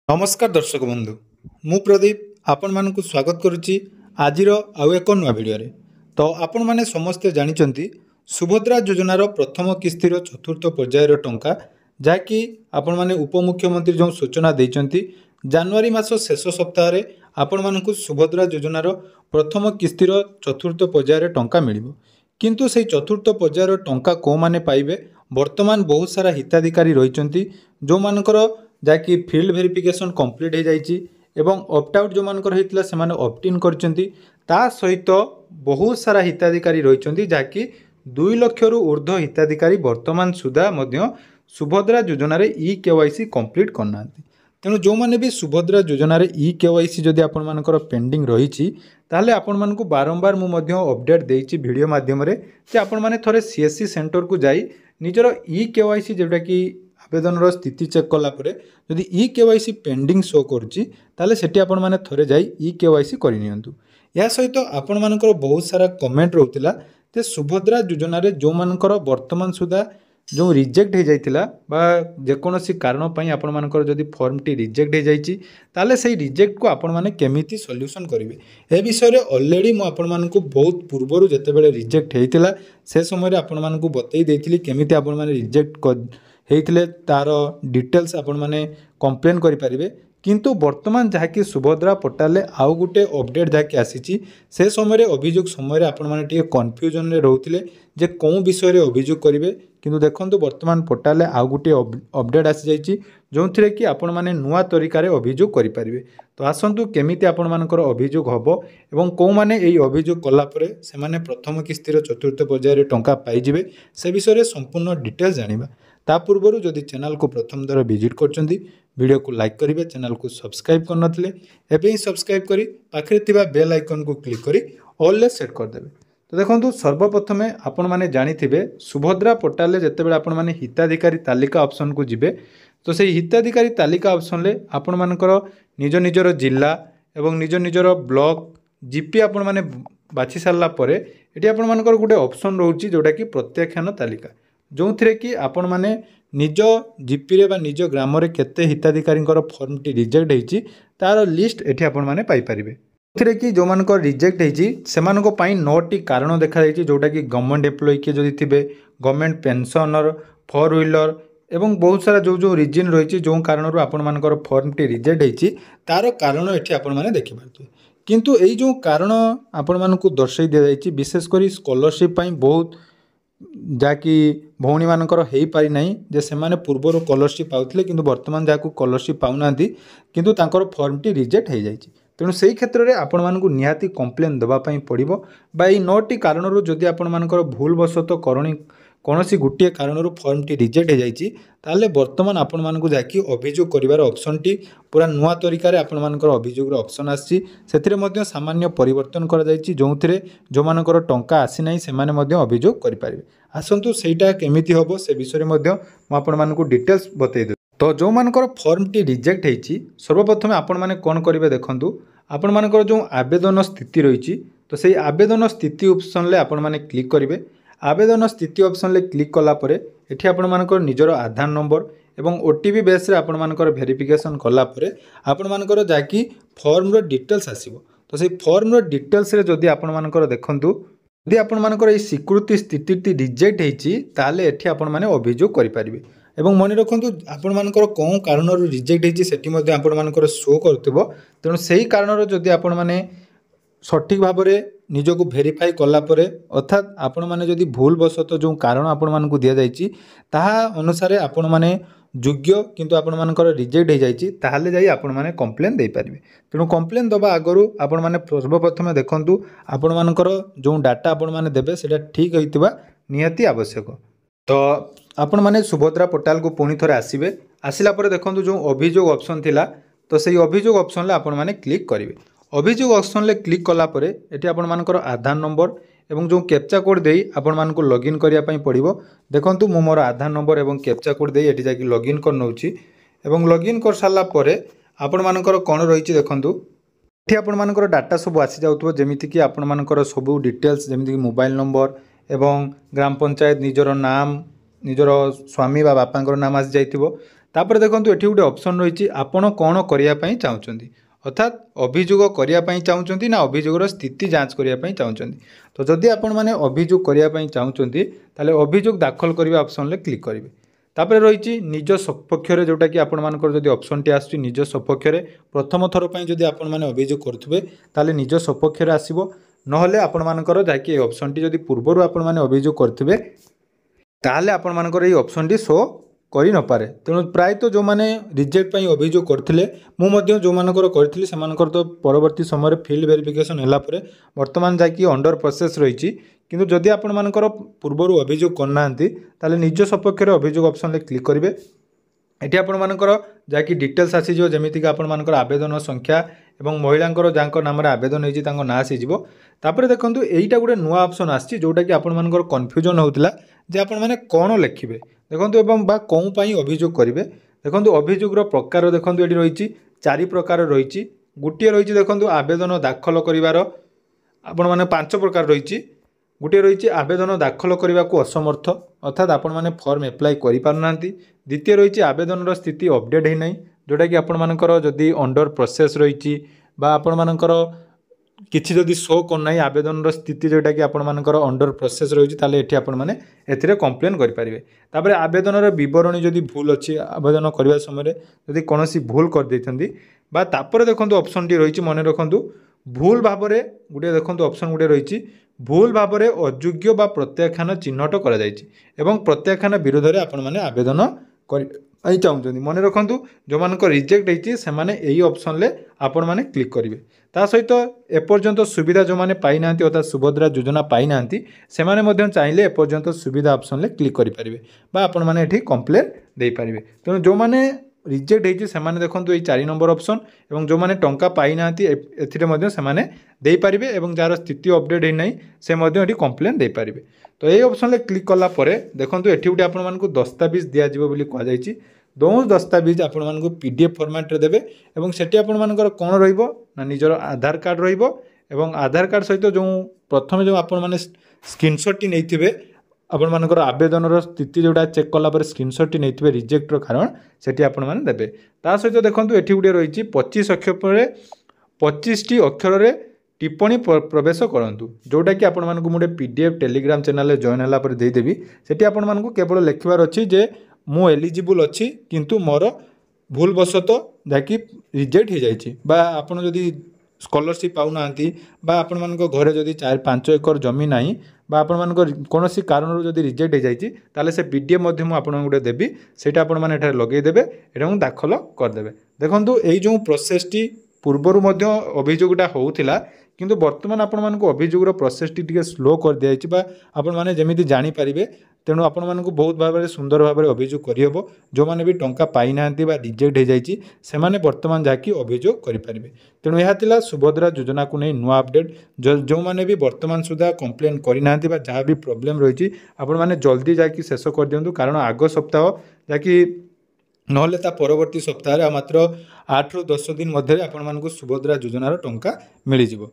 नमस्कार दर्शक बंधु मु प्रदीप आपण मानक स्वागत करुच्ची आज आउ एक नुआ भिडियो तो आपण मैंने समस्ते जानते सुभद्रा योजनार प्रथम किस्तिर चतुर्थ पर्यायर टंका जहाँकि आपण मैंने उपमुख्यमंत्री जो सूचना देते जनवरी मास शेष सप्ताह आपण मानक सुभद्रा योजनार प्रथम किस्तिर चतुर्थ पर्यायर टंका मिल किंतु से चतुर्थ पर्यायर टंका कौ माने पाइबे वर्तमान बहुत सारा हिताधिकारी रही जो मानकर जहाँकि फिल्ड वेरिफिकेशन कंप्लीट हो जाइए एवं ऑप्ट आउट जो मानकर होता से ऑप्ट इन करता सहित बहुत सारा हिताधिकारी रही जहाँकि 2 लाख रु ऊर्ध्व हिताधिकारी वर्तमान सुधा सुभद्रा योजन ई-KYC कंप्लीट करना तेणु जो मैंने भी सुभद्रा योजन ई-KYC जदि आपर पेंडिंग रही ताहले आपण मानकु बारंबार मुझे अपडेट देइछि वीडियो माध्यम रे जे आपण माने थोड़े CSC सेंटर को जाई निजर ई-KYC जोटा कि आवेदन स्थिति चेक कलापर जदि ई-KYC पेंडिंग शो करुच्ची ताले सेठी आपण माने थोड़े जाई ई-KYC करनियंतु। या सहित आपण मानकर बहुत सारा कमेंट रहउतिला जे सुभद्रा योजन रे जो मानकर वर्तमान सुधा जो रिजेक्ट हो जाइतिला बा जेकोनोसी कारण पई आपण मानकर जदि फॉर्म टी रिजेक्ट हो जाइछि ताले सेही रिजेक्ट को आपण माने केमिति सॉल्यूशन करिवे ए विषय रे ऑलरेडी मु आपण मानकु बहुत पूर्वरु जेतेबेले रिजेक्ट हेतिला से समय रे आपण मानकु बतई देइथिली केमिति आपण माने रिजेक्ट हेतिले तार डिटेल्स आपण माने कंप्लेन करि परिबे किंतु वर्तमान जहाँकि सुभद्रा पोर्टाल आउ गोटे अपडेट जहाँकि आसी से समय अभियोग समय आपण माने टिके कन्फ्यूजन रे रहउतिले जे कौन विषय रे अभियोग करिवे किंतु देखंतु वर्तमान पोर्टाल आउ गोटे अपडेट आसी जाइछि जोंथिरे कि आपण माने नुआ तरीका रे अभियोग करि परिबे। तो आसंतु केमिति आपण मानकर अभियोग हबो एवं को माने एई अभियोग कला परे से माने प्रथम किस्तिर चतुर्थ पर्याय रे टंका पाई जिवे से विषय रे संपूर्ण डिटेल्स जानिबा। ता पूर्वरु जदि चैनल को प्रथम दर विजिट करचंदी वीडियो को लाइक करिवे चैनल को सब्सक्राइब करनथिले एबे ही सब्सक्राइब करी पाखरे थिबा बेल आइकन को क्लिक करी ऑल ले सेट कर देबे। तो देखंतु सर्वप्रथमे आपण माने जानिथिबे सुभद्रा पोर्टाल रे जेतेबेले आपण माने हिताधिकारी तालिका ऑप्शन को जिबे तो से हिताधिकारी तालिका ऑप्शन ले आपण मानकर निज निजर जिला एवं निज निजर ब्लॉक जीपी आपण माने बाछि सारला परे एटी आपण मानकर गुटे ऑप्शन रहउची जोटा कि प्रत्याख्यान तालिका जो थे कि आपण माने निज जीपी रे बा निज ग्राम रे केते हिताधिकारी फॉर्म टी रिजेक्ट होती तार लिस्ट एठी आपण माने पाई परिबे थे कि जो मान रिजेक्ट होती से 9टी कारण देखा जोटा कि गवर्नमेंट एम्प्लॉय किए जदि थे गवर्नमेंट पेंशनर फोर व्हीलर एवं बहुत सारा जो जो रिजन रही जो कारण आपण मानकर फॉर्म टी रिजेक्ट होती तार कारण एठी आपण माने देखि पारथि किंतु एई जो कारण आपण मानकु दर्शाई दिया जायछि विशेषकर स्कॉलरशिप पई बहुत जहाँकि भौणी मानकर हो पारि नहीं जे से माने पूर्वर स्कॉलरशिप पाउथिले किंतु वर्तमान जहाँकु स्कॉलरशिप पाउनांती किंतु तांकर फॉर्म टी रिजेक्ट हो जाइछि तेणु से क्षेत्र में आपण मानकु निहाती कंप्लेन देवाई पड़ो बा 9टी कारण जदि आपण मानकर भूलवशत करणी कौनसी गोटे कारण फॉर्म टी रिजेक्ट हो जाइछि ताले वर्तमान आपण मानकु जाकि अभियोग करिवार ऑप्शन टी पूरा नुआ तरीका रे आपण मानकर अभियोग ऑप्शन आसी सेथिरे मध्य सामान्य परिवर्तन करा जाइछि जोंथिरे जो मानकर टंका आसी नाही से माने मध्य अभियोग करि पारिबे। आसंतु सेटा केमिति होबो से विषय मध्य म आपण मानकु डिटेल्स बतै दे। तो जो मानकर फॉर्म टी रिजेक्ट होती सर्वप्रथम आपण माने कोन करिवे देखंतु आपण मानकर जो आवेदन स्थिति रही तो से आवेदन स्थिति ऑप्शन ले आपण माने क्लिक करिवे। आवेदन स्थिति ऑप्शन ले क्लिक कला परे एठी आपण मानकर निजर आधार नंबर एवं ओटीपी बेस रे आपण मानकर वेरिफिकेशन कला परे आपण मानकर जाकी फॉर्म रो डिटेल्स आसीबो। तो से फॉर्म रो डिटेल्स रे जदी आपण मानकर देखंतु यदि आपण मानकर ए स्वीकृति स्थिति रिजेक्ट हेची ताले एठी आपण माने अभियोग करि परिबे एवं मन रखु आपण मानकर कौन कारण रिजेक्ट होती सेठी मध्य आपण मानकर शो करथिबो तेणु सेही कारण जदि आपण माने सठिक भाव में निजको भेरीफाई कला परे अर्थात आपण माने जदि भूलवशत जो कारण आपण मानकु दिया जाइछि ताहा अनुसार आपण माने योग्य किंतु आपण मानकर रिजेक्ट हो जाइछि ताहाले जाई आपण माने कंप्लेन दे पारिबे। तेणु कंप्लेन दबा आगरु आपण माने सर्वप्रथम देखंतु आपण मानकर जो डाटा आपण माने देबे सेटा ठीक होइतिबा निहाती आवश्यक। तो आपण माने सुभद्रा पोर्टाल को पुणी थोड़े आसबे आसला पर देखो जो अभियोग ऑप्शन थिला तो सही अभियोग ऑप्शन ले आपण माने क्लिक करेंगे। अभियोग ऑप्शन ले क्लिक कला परे एटी आपण मानकर आधार नंबर एवं जो कैप्चा कोड देई आपण मानको लॉगिन करिया पई पड़िबो। देखंतु मो मोर आधार नंबर एवं कैप्चा कोड देई एटी जाकी लॉगिन कर नउची एवं लॉगिन कर साला परे आपण मानकर कोन रहिछि देखंतु एठी आपण मानकर डाटा सब आसी जाउतबो जेमिति कि आपण मानकर सब डिटेल्स जेमिति कि मोबाइल नंबर एवं ग्राम पंचायत निजर नाम निजर स्वामी बा बापांकर नाम आसी जाइतिबो तापर देखंतु एठी गोटे ऑप्शन रही आपण कौन करने चाहते अर्थात अभियोग करने चाहते ना अभियोगर स्थिति जांच करने चाहते। तो जदि आपण मैंने अभियोग करने चाहते ताले अभियोग दाखल करने ऑप्शन क्लिक करेंगे। तापर रही निज सपक्ष जोटा कि आपर जब ऑप्शन टी आस निज सपक्ष प्रथम थर पर जब आपण अभियोग करुवे ताले निज सपक्ष आसो नहले आपर जहाँकि ऑप्शन टी जब पूर्वर आपण मैंने अभियोग करेंगे ताहले आपण मानकर ये ऑप्शन टी शो करि न पारे। तेणु प्रायतः जो मैंने रिजेक्ट पई अभियोग करथिले जो मानकर करथिले सेमानकर तो परवर्ती समय फील्ड वेरिफिकेशन होला परे वर्तमान जाकी अंडर प्रोसेस रही। किंतु जदि आपण मानकर पूर्वर अभियोग करना ताले निज सपक्ष अभियोग ऑप्शन ले क्लिक करेंगे। एटी आपण मानकर जाकी डिटेल्स आसीजो जेमिति कि आपण मानकर आवेदन संख्या एवं महिलांकर जांकर नाम आवेदन होइछि तांको ना आसीजिवो। तापर देखंतु एईटा गुटे नुआ ऑप्शन आछि जोटा कि आपण मानकर कन्फ्यूजन होउतला जे आपण माने कोन लिखिबे देखंतु एवं बा कोन पई अभियोग करिवे। देखंतु अभियोगर प्रकार देखंतु एटी रहिछि चारि प्रकार रहिछि। गुटिए रहिछि देखंतु आवेदन दाखल करिवार आपण माने 5 प्रकार रहिछि। गोटे रही आवेदन दाखल करने को असमर्थ अर्थात आपण मैंने फॉर्म एप्लाई करना। द्वितीय रही आवेदन स्थिति अपडेट है ना जोटा कि आपण मानकर जदि अंडर प्रोसेस रही आपण मानकर किछि जदि शो करना आवेदन स्थिति जोटा कि आपण मानकर अंडर प्रोसेस रही ताले एठी आपण माने एथिरे कंप्लेन करि पारिबे। तापर आवेदन विवरणी जदि भूल अच्छी आवेदन करबा समय जदि कोनोसी भूल कर दैछंती बा तापर देखंतु ऑप्शन टी रही मन रखंतु भूल भाव में गोटे देखंतु ऑप्शन गोटे रही भूल भाव में अयोग्य बा प्रत्याख्यान चिन्हट करा जायछि एवं प्रत्याख्यान विरोध में आपण माने आवेदन कर चाहते मन रखु जो मान रिजेक्ट होती से यही ऑप्शन ले आपण माने क्लिक करेंगे। ता सहित एपर्यंत सुविधा जो मैंने पाई ना अर्थात सुभद्रा योजना पाई ना से चाहिए एपर्यंत सुविधा ऑप्शन ले क्लिक करेंगे बा आपण माने एठी कंप्लेन दे पारिबे। तेणु जो मैंने रिजेक्ट होती से देखो ये 4 नंबर ऑप्शन एवं जो मैंने टंका पाई ना से पारे और जार स्थिति अपडेट है ना से कंप्लेन दे पारे। तो ये ऑप्शन ले क्लिक कला परे देखो ये गोटे आपको दस्तावेज दिज्व बोली कहुई दो दस्तावेज आपण मानक पीडीएफ फॉर्मेट रे देबे एवं सेठी आपण मानकर कोन रहइबो ना निजर आधार कार्ड रहइबो एवं आधार कार्ड सहित जो प्रथम जो आपण माने स्क्रीनशॉट टी नैथिबे आपण मानकर आवेदन स्थिति जोटा चेक कला पर स्क्रीनशॉट टी नैथिबे रिजेक्ट रो कारण सेठी आपण माने देबे। ता सहित देखंतु एठी गुटे रहिछि 25 अक्षर रे 25 टी अक्षर रे टिप्पणी प्रवेश करंतु जोटा कि आपण मानक मोटे पीडीएफ टेलीग्राम चैनल रे जॉइन हला पर देई देबी। सेठी आपण मानक केवल लिखबार अछि जे मु एलिजिबल अच्छी किंतु मोर भूलवशत जहाँकि रिजेक्ट हो जाइए बा आपड़ जदि स्कॉलरशिप पाऊना बा आपण मान घरे जदि 4-5 एकर जमी ना बा आपण मान कौन कारण जदि रिजेक्ट हो जाइए ताले से पीडीएफ आपन गोटे देवी सेटा आपण माने एठारे लगेदेवे एटा दाखल करदे। देखंतु एई जो प्रोसेस टी पूर्वर अभियोगटा होउथिला किंतु वर्तमान आपण मानक अभियोगर प्रोसेस टी स्लो कर दिया बा आपण माने जेमिति जानि पारिबे। तेणु आपण मानक बहुत भाव में सुंदर भाव में अभियोग करहब जो मैंने भी टंका पाई ना रिजेक्ट हो जाइए से वर्तमान जहाँकि अभियोग करेंगे। तेणु यह थिला सुभद्रा योजना को नहीं नुआ अपडेट जो मैंने भी वर्तमान सुधा कंप्लेन करना जहाँ भी प्रोब्लेम रही आपण माने जल्दी जाकि शेष कर दिंतु कारण आग सप्ताह जहाँकि नहले ता परवर्ती सप्ताह मात्र 8 ରୁ 10 दिन मध्य आपण मानक सुभद्रा योजनार टंका मिल जिवो।